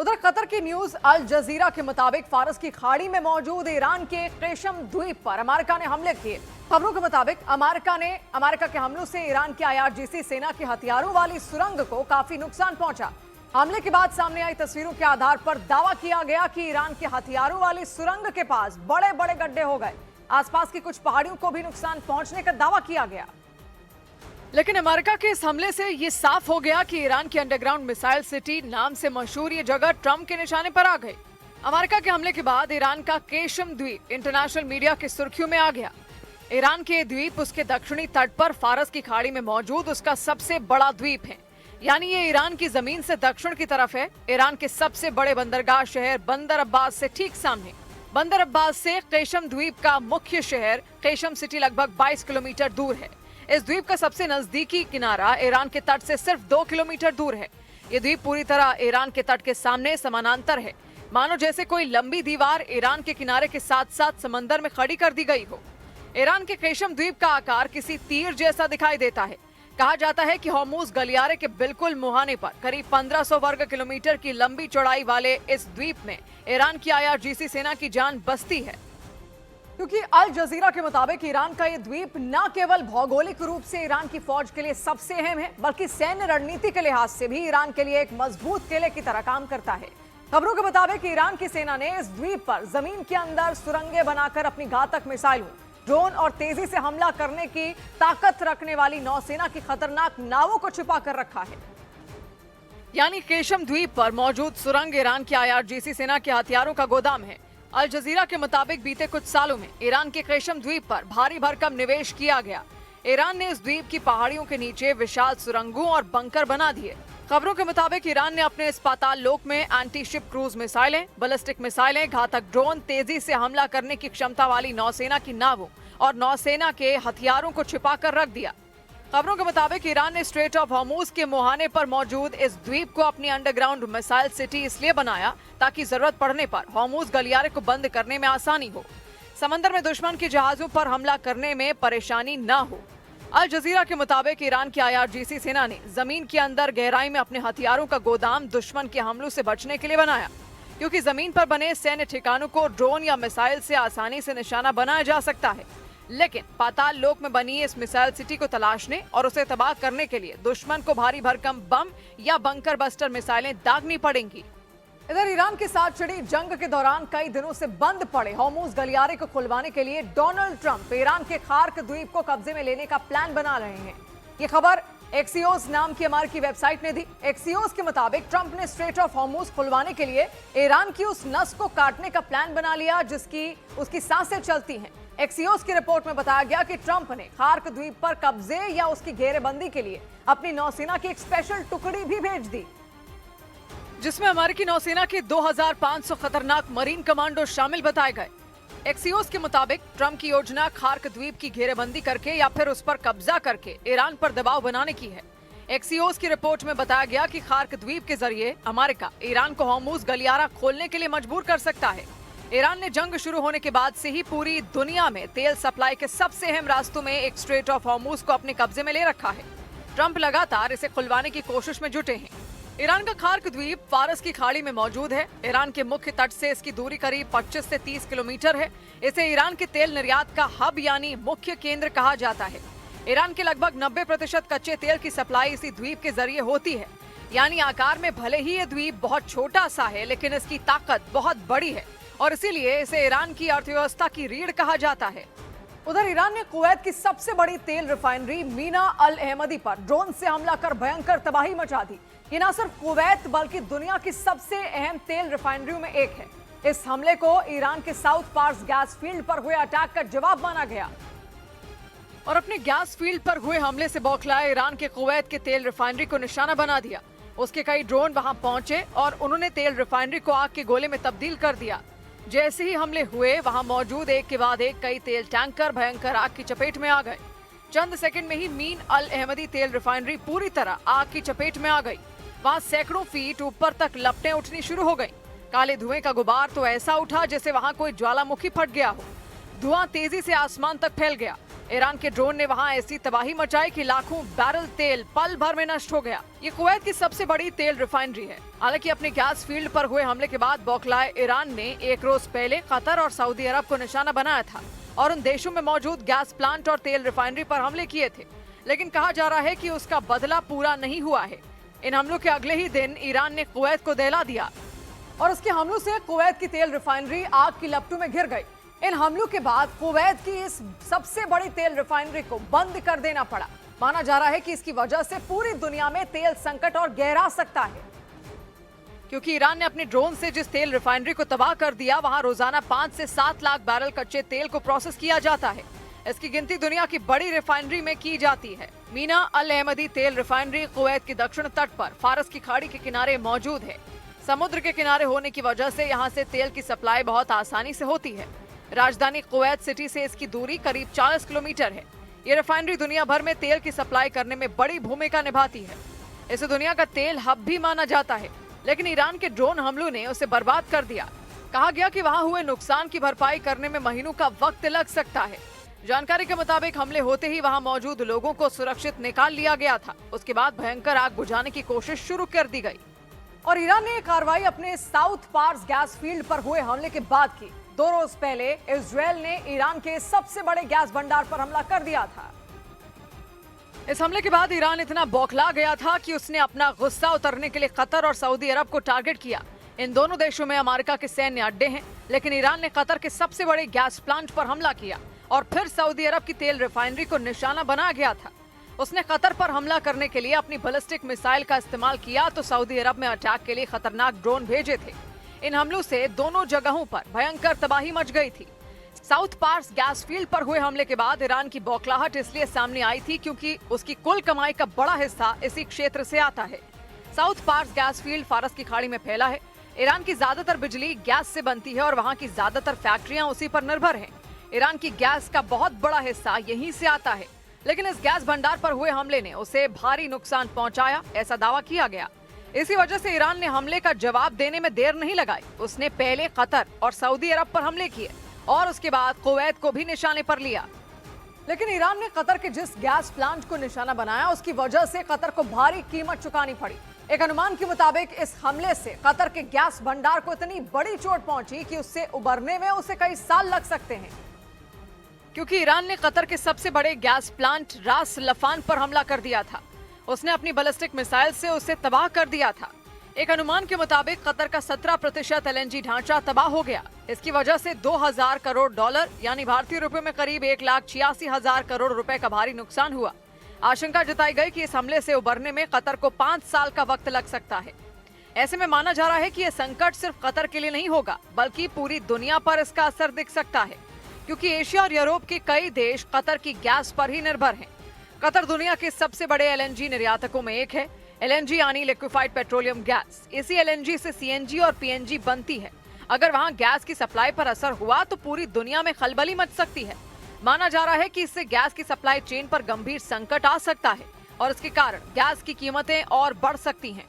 उधर कतर की न्यूज अल जजीरा के मुताबिक फारस की खाड़ी में मौजूद ईरान के केशम द्वीप पर अमेरिका ने हमले किए। खबरों के मुताबिक अमेरिका के हमलों से ईरान की आईआरजीसी सेना के हथियारों वाली सुरंग को काफी नुकसान पहुंचा। हमले के बाद सामने आई तस्वीरों के आधार पर दावा किया गया कि ईरान के हथियारों वाली सुरंग के पास बड़े बड़े गड्ढे हो गए। आसपास की कुछ पहाड़ियों को भी नुकसान पहुंचने का दावा किया गया। लेकिन अमेरिका के इस हमले से यह साफ हो गया कि ईरान की अंडरग्राउंड मिसाइल सिटी नाम से मशहूर ये जगह ट्रंप के निशाने पर आ गई। अमेरिका के हमले के बाद ईरान का केशम द्वीप इंटरनेशनल मीडिया की सुर्खियों में आ गया। ईरान के द्वीप उसके दक्षिणी तट पर फारस की खाड़ी में मौजूद उसका सबसे बड़ा द्वीप है, यानी ये ईरान की जमीन से दक्षिण की तरफ है। ईरान के सबसे बड़े बंदरगाह शहर बंदर अब्बास से ठीक सामने। बंदर अब्बास से केशम द्वीप का मुख्य शहर केशम सिटी लगभग 22 किलोमीटर दूर है। इस द्वीप का सबसे नजदीकी किनारा ईरान के तट से सिर्फ 2 किलोमीटर दूर है। ये द्वीप पूरी तरह ईरान के तट के सामने समानांतर है, मानो जैसे कोई लंबी दीवार ईरान के किनारे के साथ साथ समंदर में खड़ी कर दी गई हो। ईरान के केशम द्वीप का आकार किसी तीर जैसा दिखाई देता है। कहा जाता है कि हॉर्मुज गलियारे के बिल्कुल मुहाने पर करीब 1500 वर्ग किलोमीटर की लंबी चौड़ाई वाले इस द्वीप में ईरान की आईआरजीसी सेना की जान बसती है, क्योंकि अल जजीरा के मुताबिक ईरान का ये द्वीप न केवल भौगोलिक रूप से ईरान की फौज के लिए सबसे अहम है, बल्कि सैन्य रणनीति के लिहाज से भी ईरान के लिए एक मजबूत किले की तरह काम करता है। खबरों के मुताबिक ईरान की सेना ने इस द्वीप पर जमीन के अंदर सुरंगें बनाकर अपनी घातक मिसाइलों, ड्रोन और तेजी से हमला करने की ताकत रखने वाली नौसेना की खतरनाक नावों को छिपा कर रखा है। यानी केशम द्वीप पर मौजूद सुरंग ईरान की आईआरजीसी सेना के हथियारों का गोदाम है। अल जजीरा के मुताबिक बीते कुछ सालों में ईरान के केशम द्वीप पर भारी भरकम निवेश किया गया। ईरान ने इस द्वीप की पहाड़ियों के नीचे विशाल सुरंगों और बंकर बना दिए। खबरों के मुताबिक ईरान ने अपने इस पाताल लोक में एंटी शिप क्रूज मिसाइलें, बैलिस्टिक मिसाइलें, घातक ड्रोन, तेजी से हमला करने की क्षमता वाली नौसेना की नावों और नौसेना के हथियारों को छिपा कर रख दिया। खबरों के मुताबिक ईरान ने स्ट्रेट ऑफ हॉर्मुज के मुहाने पर मौजूद इस द्वीप को अपनी अंडरग्राउंड मिसाइल सिटी इसलिए बनाया ताकि जरूरत पड़ने पर हॉर्मुज गलियारे को बंद करने में आसानी हो, समंदर में दुश्मन के जहाजों पर हमला करने में परेशानी न हो। अल जजीरा के मुताबिक ईरान की आईआरजीसी सेना ने जमीन के अंदर गहराई में अपने हथियारों का गोदाम दुश्मन के हमलों से बचने के लिए बनाया, क्योंकि जमीन पर बने सैन्य ठिकानों को ड्रोन या मिसाइल से आसानी से निशाना बनाया जा सकता है। लेकिन पाताल लोक में बनी इस मिसाइल सिटी को तलाशने और उसे तबाह करने के लिए दुश्मन को भारी भरकम बम या बंकर बस्टर मिसाइलें दागनी पड़ेंगी। इधर ईरान के साथ छिड़ी जंग के दौरान कई दिनों से बंद पड़े हॉर्मुज गलियारे को खुलवाने के लिए डोनाल्ड ट्रंप ईरान के खार्क द्वीप को कब्जे में लेने का प्लान बना रहे हैं। ये खबर एक्सियोस नाम की अमेरिकी वेबसाइट ने दी। एक्सियोस के मुताबिक ट्रंप ने स्ट्रेट ऑफ हॉर्मुज खुलवाने के लिए ईरान की उस नस को काटने का प्लान बना लिया जिसकी उसकी सांसें चलती हैं। एक्सियोस की रिपोर्ट में बताया गया कि ट्रंप ने खार्क द्वीप पर कब्जे या उसकी घेरेबंदी के लिए अपनी नौसेना की एक स्पेशल टुकड़ी भी भेज दी, जिसमें अमेरिकी नौसेना के 2500 खतरनाक मरीन कमांडो शामिल बताए गए। एक्सियोस के मुताबिक ट्रंप की योजना खार्क द्वीप की घेरेबंदी करके या फिर उस पर कब्जा करके ईरान पर दबाव बनाने की है। एक्सियोस की रिपोर्ट में बताया गया कि खार्क द्वीप के जरिए अमेरिका ईरान को हॉर्मुज गलियारा खोलने के लिए मजबूर कर सकता है। ईरान ने जंग शुरू होने के बाद से ही पूरी दुनिया में तेल सप्लाई के सबसे अहम रास्तों में एक स्ट्रेट ऑफ हॉर्मुज को अपने कब्जे में ले रखा है। ट्रंप लगातार इसे खुलवाने की कोशिश में जुटे हैं। ईरान का खार्क द्वीप फारस की खाड़ी में मौजूद है। ईरान के मुख्य तट से इसकी दूरी करीब 25 से 30 किलोमीटर है। इसे ईरान के तेल निर्यात का हब यानी मुख्य केंद्र कहा जाता है। ईरान के लगभग 90% कच्चे तेल की सप्लाई इसी द्वीप के जरिए होती है। यानी आकार में भले ही ये द्वीप बहुत छोटा सा है, लेकिन इसकी ताकत बहुत बड़ी है और इसीलिए इसे ईरान की अर्थव्यवस्था की रीढ़ कहा जाता है। उधर ईरान ने कुवैत की सबसे बड़ी तेल रिफाइनरी मीना अल अहमदी पर ड्रोन से हमला कर भयंकर तबाही मचा दी। ये न सिर्फ कुवैत बल्कि दुनिया की सबसे अहम तेल रिफाइनरियों में एक है। इस हमले को ईरान के साउथ पार्स गैस फील्ड पर हुए अटैक का जवाब माना गया और अपने गैस फील्ड पर हुए हमले से बौखलाए ईरान के कुवैत के तेल रिफाइनरी को निशाना बना दिया। उसके कई ड्रोन वहां पहुंचे और उन्होंने तेल रिफाइनरी को आग के गोले में तब्दील कर दिया। जैसे ही हमले हुए वहां मौजूद एक के बाद एक कई तेल टैंकर भयंकर आग की चपेट में आ गए। चंद सेकंड में ही मीन अल अहमदी तेल रिफाइनरी पूरी तरह आग की चपेट में आ गई। वहां सैकड़ों फीट ऊपर तक लपटें उठनी शुरू हो गईं। काले धुएं का गुबार तो ऐसा उठा जैसे वहां कोई ज्वालामुखी फट गया हो। धुआं तेजी से आसमान तक फैल गया। ईरान के ड्रोन ने वहां ऐसी तबाही मचाई कि लाखों बैरल तेल पल भर में नष्ट हो गया। ये कुवैत की सबसे बड़ी तेल रिफाइनरी है। हालांकि अपने गैस फील्ड पर हुए हमले के बाद बौखलाए ईरान ने एक रोज पहले कतर और सऊदी अरब को निशाना बनाया था और उन देशों में मौजूद गैस प्लांट और तेल रिफाइनरी पर हमले किए थे। लेकिन कहा जा रहा है कि उसका बदला पूरा नहीं हुआ है। इन हमलों के अगले ही दिन ईरान ने कुवैत को दहला दिया और उसके हमलों से कुवैत की तेल रिफाइनरी आग की लपटों में घिर गई। इन हमलों के बाद कुवैत की इस सबसे बड़ी तेल रिफाइनरी को बंद कर देना पड़ा। माना जा रहा है कि इसकी वजह से पूरी दुनिया में तेल संकट और गहरा सकता है, क्योंकि ईरान ने अपने ड्रोन से जिस तेल रिफाइनरी को तबाह कर दिया, वहां रोजाना 5 से 7 लाख बैरल कच्चे तेल को प्रोसेस किया जाता है। इसकी गिनती दुनिया की बड़ी रिफाइनरी में की जाती है। मीना अल अहमदी तेल रिफाइनरी कुवैत के दक्षिण तट पर फारस की खाड़ी के किनारे मौजूद है। समुद्र के किनारे होने की वजह से यहाँ से तेल की सप्लाई बहुत आसानी से होती है। राजधानी कुवैत सिटी से इसकी दूरी करीब 40 किलोमीटर है। ये रिफाइनरी दुनिया भर में तेल की सप्लाई करने में बड़ी भूमिका निभाती है। इसे दुनिया का तेल हब भी माना जाता है, लेकिन ईरान के ड्रोन हमलों ने उसे बर्बाद कर दिया। कहा गया कि वहां हुए नुकसान की भरपाई करने में महीनों का वक्त लग सकता है। जानकारी के मुताबिक हमले होते ही वहां मौजूद लोगों को सुरक्षित निकाल लिया गया था। उसके बाद भयंकर आग बुझाने की कोशिश शुरू कर दी गई और ईरान ने कार्रवाई अपने साउथ पार्स गैस फील्ड पर हुए हमले के बाद की। 2 रोज पहले इजरायल ने ईरान के सबसे बड़े गैस भंडार पर हमला कर दिया था। इस हमले के बाद ईरान इतना बौखला गया था कि उसने अपना गुस्सा उतरने के लिए कतर और सऊदी अरब को टारगेट किया। इन दोनों देशों में अमेरिका के सैन्य अड्डे हैं, लेकिन ईरान ने कतर के सबसे बड़े गैस प्लांट पर हमला किया और फिर सऊदी अरब की तेल रिफाइनरी को निशाना बनाया गया था। उसने कतर पर हमला करने के लिए अपनी बैलिस्टिक मिसाइल का इस्तेमाल किया तो सऊदी अरब में अटैक के लिए खतरनाक ड्रोन भेजे थे। इन हमलों से दोनों जगहों पर भयंकर तबाही मच गई थी। साउथ पार्स गैस फील्ड पर हुए हमले के बाद ईरान की बौखलाहट इसलिए सामने आई थी क्योंकि उसकी कुल कमाई का बड़ा हिस्सा इसी क्षेत्र से आता है। साउथ पार्स गैस फील्ड फारस की खाड़ी में फैला है। ईरान की ज्यादातर बिजली गैस से बनती है और वहाँ की ज्यादातर फैक्ट्रियां उसी पर निर्भर हैं। ईरान की गैस का बहुत बड़ा हिस्सा यहीं से आता है, लेकिन इस गैस भंडार पर हुए हमले ने उसे भारी नुकसान पहुंचाया, ऐसा दावा किया गया। इसी वजह से ईरान ने हमले का जवाब देने में देर नहीं लगाई। उसने पहले कतर और सऊदी अरब पर हमले किए और उसके बाद कुवैत को भी निशाने पर लिया। लेकिन ईरान ने कतर के जिस गैस प्लांट को निशाना बनाया, उसकी वजह से कतर को भारी कीमत चुकानी पड़ी। एक अनुमान के मुताबिक इस हमले से कतर के गैस भंडार को इतनी बड़ी चोट पहुंची कि उससे उबरने में उसे कई साल लग सकते हैं, क्योंकि ईरान ने कतर के सबसे बड़े गैस प्लांट रास लफान पर हमला कर दिया था। उसने अपनी बैलिस्टिक मिसाइल से उसे तबाह कर दिया था। एक अनुमान के मुताबिक कतर का 17% एलएनजी ढांचा तबाह हो गया। इसकी वजह से 2000 करोड़ डॉलर यानी भारतीय रुपए में करीब 1,86,000 करोड़ रुपए का भारी नुकसान हुआ। आशंका जताई गई कि इस हमले से उबरने में कतर को 5 साल का वक्त लग सकता है। ऐसे में माना जा रहा है कि यह संकट सिर्फ कतर के लिए नहीं होगा, बल्कि पूरी दुनिया पर इसका असर दिख सकता है, क्योंकि एशिया और यूरोप के कई देश कतर की गैस पर ही निर्भर हैं। कतर दुनिया के सबसे बड़े एलएनजी निर्यातकों में एक है। एलएनजी यानी लिक्विफाइड पेट्रोलियम गैस। इसी एलएनजी से सीएनजी और पीएनजी बनती है। अगर वहां गैस की सप्लाई पर असर हुआ तो पूरी दुनिया में खलबली मच सकती है। माना जा रहा है कि इससे गैस की सप्लाई चेन पर गंभीर संकट आ सकता है और इसके कारण गैस की कीमतें और बढ़ सकती हैं।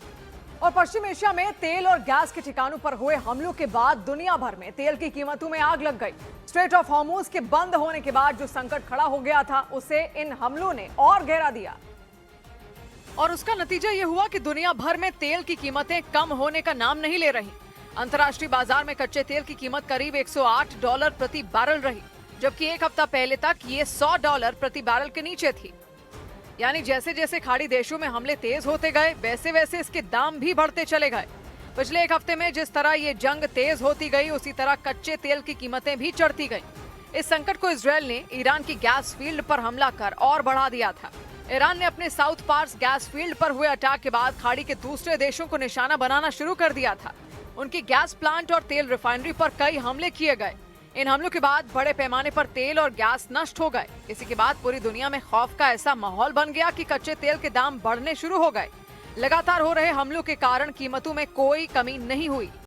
और पश्चिम एशिया में तेल और गैस के ठिकानों पर हुए हमलों के बाद दुनिया भर में तेल की कीमतों में आग लग गई। स्ट्रेट ऑफ हॉर्मुज के बंद होने के बाद जो संकट खड़ा हो गया था, उसे इन हमलों ने और गहरा दिया और उसका नतीजा ये हुआ कि दुनिया भर में तेल की कीमतें कम होने का नाम नहीं ले रही। अंतर्राष्ट्रीय बाजार में कच्चे तेल की कीमत करीब $108 प्रति बैरल रही, जबकि एक हफ्ता पहले तक ये $100 प्रति बैरल के नीचे थी। यानी जैसे जैसे खाड़ी देशों में हमले तेज होते गए, वैसे वैसे इसके दाम भी बढ़ते चले गए। पिछले एक हफ्ते में जिस तरह ये जंग तेज होती गई, उसी तरह कच्चे तेल की कीमतें भी चढ़ती गईं। इस संकट को इजरायल ने ईरान की गैस फील्ड पर हमला कर और बढ़ा दिया था। ईरान ने अपने साउथ पार्स गैस फील्ड पर हुए अटैक के बाद खाड़ी के दूसरे देशों को निशाना बनाना शुरू कर दिया था। उनकी गैस प्लांट और तेल रिफाइनरी पर कई हमले किए गए। इन हमलों के बाद बड़े पैमाने पर तेल और गैस नष्ट हो गए। इसी के बाद पूरी दुनिया में खौफ का ऐसा माहौल बन गया कि कच्चे तेल के दाम बढ़ने शुरू हो गए। लगातार हो रहे हमलों के कारण कीमतों में कोई कमी नहीं हुई।